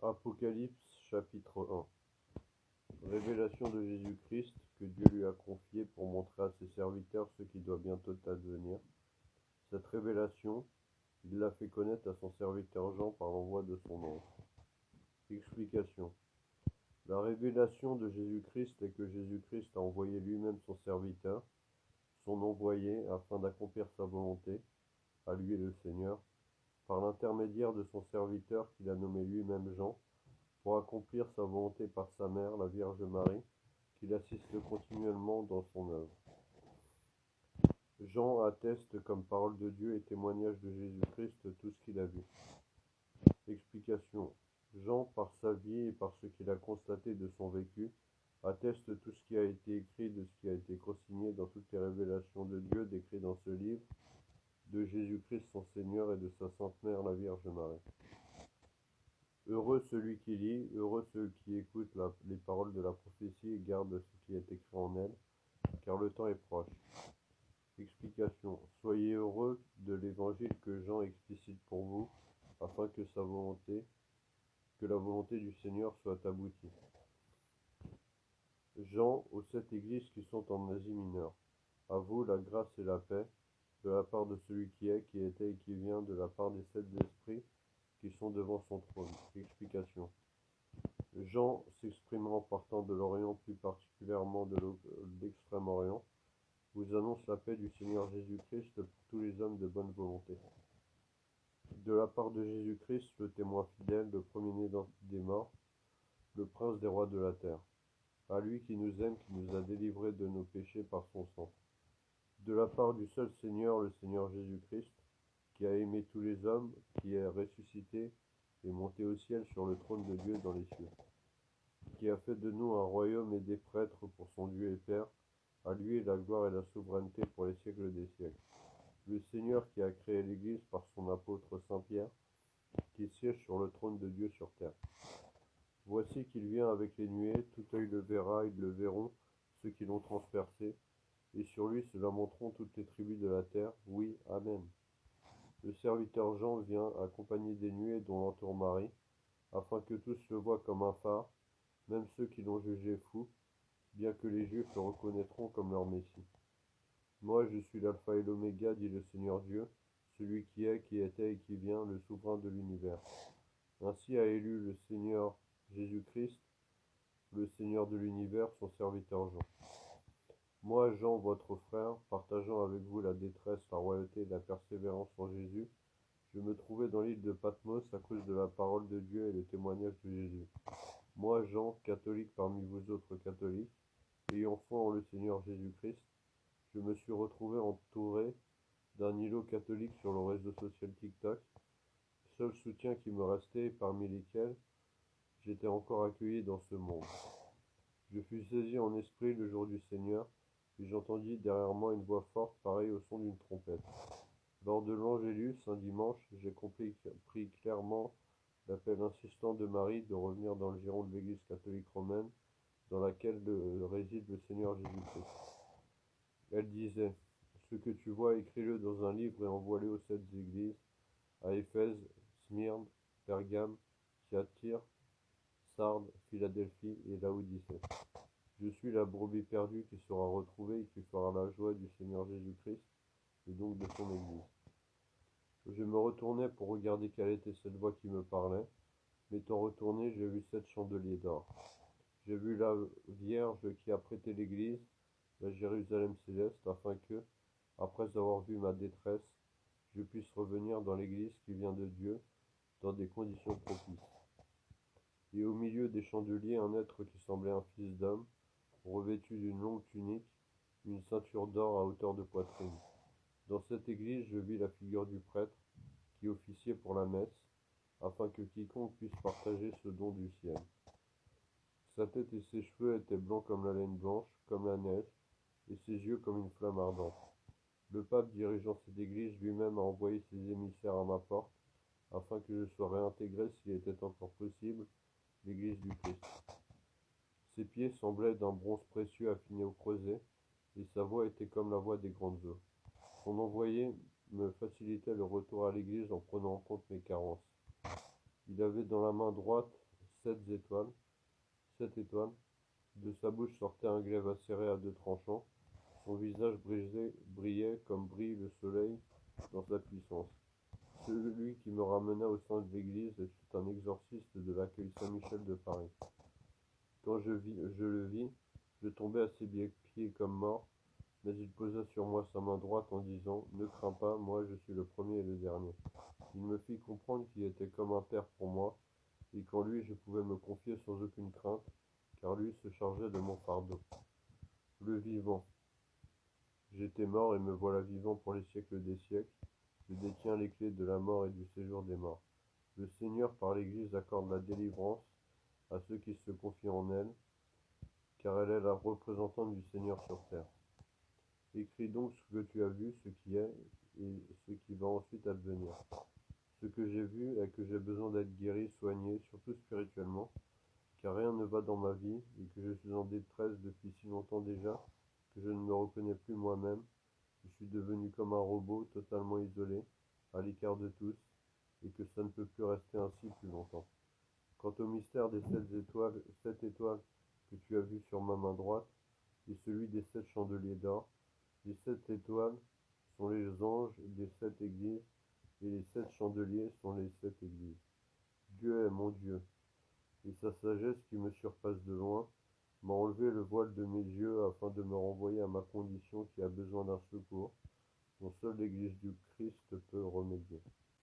Apocalypse chapitre 1. Révélation de Jésus-Christ que Dieu lui a confiée pour montrer à ses serviteurs ce qui doit bientôt advenir. Cette révélation, il l'a fait connaître à son serviteur Jean par l'envoi de son ange. Explication. La révélation de Jésus-Christ est que Jésus-Christ a envoyé lui-même son serviteur, son envoyé, afin d'accomplir sa volonté, à lui le Seigneur, par l'intermédiaire de son serviteur qu'il a nommé lui-même Jean, pour accomplir sa volonté par sa mère, la Vierge Marie, qui l'assiste continuellement dans son œuvre. Jean atteste comme parole de Dieu et témoignage de Jésus-Christ tout ce qu'il a vu. Explication. Jean, par sa vie et par ce qu'il a constaté de son vécu, atteste tout ce qui a été écrit, de ce qui a été consigné dans toutes les révélations de Dieu décrites dans ce livre, de Jésus-Christ son Seigneur et de sa Sainte Mère, la Vierge Marie. Heureux celui qui lit, heureux ceux qui écoutent les paroles de la prophétie et gardent ce qui est écrit en elle, car le temps est proche. Explication. Soyez heureux de l'évangile que Jean explicite pour vous, afin que la volonté du Seigneur soit aboutie. Jean, aux 7 églises qui sont en Asie mineure. À vous la grâce et la paix, de la part de celui qui est, qui était et qui vient, de la part des 7 esprits qui sont devant son trône. Explication. Jean, s'exprimant partant de l'Orient, plus particulièrement de l'Extrême-Orient, vous annonce la paix du Seigneur Jésus-Christ pour tous les hommes de bonne volonté. De la part de Jésus-Christ, le témoin fidèle, le premier-né des morts, le prince des rois de la terre. À lui qui nous aime, qui nous a délivrés de nos péchés par son sang. De la part du seul Seigneur, le Seigneur Jésus-Christ, qui a aimé tous les hommes, qui est ressuscité et monté au ciel sur le trône de Dieu dans les cieux, qui a fait de nous un royaume et des prêtres pour son Dieu et Père, à lui est la gloire et la souveraineté pour les siècles des siècles. Le Seigneur qui a créé l'Église par son apôtre Saint-Pierre, qui siège sur le trône de Dieu sur terre. Voici qu'il vient avec les nuées, tout œil le verra, ils le verront, ceux qui l'ont transpercé, et sur lui se lamenteront toutes les tribus de la terre. Oui, Amen. Le serviteur Jean vient accompagné des nuées dont l'entoure Marie, afin que tous le voient comme un phare, même ceux qui l'ont jugé fou, bien que les Juifs le reconnaîtront comme leur Messie. Moi, je suis l'alpha et l'oméga, dit le Seigneur Dieu, celui qui est, qui était et qui vient, le souverain de l'univers. Ainsi a élu le Seigneur Jésus-Christ, le Seigneur de l'univers, son serviteur Jean. Moi, Jean, votre frère, partageant avec vous la détresse, la royauté et la persévérance en Jésus, je me trouvais dans l'île de Patmos à cause de la parole de Dieu et le témoignage de Jésus. Moi, Jean, catholique parmi vous autres catholiques, ayant foi en le Seigneur Jésus-Christ, je me suis retrouvé entouré d'un îlot catholique sur le réseau social TikTok, seul soutien qui me restait parmi lesquels j'étais encore accueilli dans ce monde. Je fus saisi en esprit le jour du Seigneur, et j'entendis derrière moi une voix forte pareille au son d'une trompette. Lors de l'Angélus, un dimanche, j'ai compris clairement l'appel insistant de Marie de revenir dans le giron de l'Église catholique romaine, dans laquelle réside le Seigneur Jésus-Christ. Elle disait, « Ce que tu vois, écris-le dans un livre et envoie-le aux 7 églises, à Éphèse, Smyrne, Pergame, Thyatire, Sardes, Philadelphie et Laodicée. Je suis la brebis perdue qui sera retrouvée et qui fera la joie du Seigneur Jésus-Christ et donc de son Église. » Je me retournai pour regarder quelle était cette voix qui me parlait. M'étant retourné, j'ai vu 7 chandeliers d'or. J'ai vu la Vierge qui a prêté l'Église, la Jérusalem céleste, afin que, après avoir vu ma détresse, je puisse revenir dans l'Église qui vient de Dieu, dans des conditions propices. Et au milieu des chandeliers, un être qui semblait un fils d'homme, revêtu d'une longue tunique, une ceinture d'or à hauteur de poitrine. Dans cette église, je vis la figure du prêtre qui officiait pour la messe, afin que quiconque puisse partager ce don du ciel. Sa tête et ses cheveux étaient blancs comme la laine blanche, comme la neige, et ses yeux comme une flamme ardente. Le pape dirigeant cette église lui-même a envoyé ses émissaires à ma porte, afin que je sois réintégré, s'il était encore possible, l'église du Christ. Ses pieds semblaient d'un bronze précieux affiné au creuset, et sa voix était comme la voix des grandes eaux. Son envoyé me facilitait le retour à l'église en prenant en compte mes carences. Il avait dans la main droite sept étoiles. De sa bouche sortait un glaive acéré à deux tranchants. Son visage brillait comme brille le soleil dans sa puissance. Celui qui me ramena au sein de l'église était un exorciste de l'accueil Saint-Michel de Paris. Quand je le vis, je tombai à ses pieds comme mort, mais il posa sur moi sa main droite en disant « Ne crains pas, moi je suis le premier et le dernier ». Il me fit comprendre qu'il était comme un père pour moi, et qu'en lui je pouvais me confier sans aucune crainte, car lui se chargeait de mon fardeau. Le vivant. J'étais mort et me voilà vivant pour les siècles des siècles. Je détiens les clés de la mort et du séjour des morts. Le Seigneur par l'Église accorde la délivrance à ceux qui se confient en elle, car elle est la représentante du Seigneur sur terre. Écris donc ce que tu as vu, ce qui est, et ce qui va ensuite advenir. Ce que j'ai vu est que j'ai besoin d'être guéri, soigné, surtout spirituellement, car rien ne va dans ma vie, et que je suis en détresse depuis si longtemps déjà, que je ne me reconnais plus moi-même. Je suis devenu comme un robot, totalement isolé, à l'écart de tous, et que ça ne peut plus rester ainsi plus longtemps. Quant au mystère des sept étoiles que tu as vues sur ma main droite, et celui des 7 chandeliers d'or, les 7 étoiles sont les anges des 7 églises, et les 7 chandeliers sont les 7 églises. Dieu est mon Dieu, et sa sagesse qui me surpasse de loin m'a enlevé le voile de mes yeux afin de me renvoyer à ma condition qui a besoin d'un secours, dont seule l'Église du Christ peut remédier.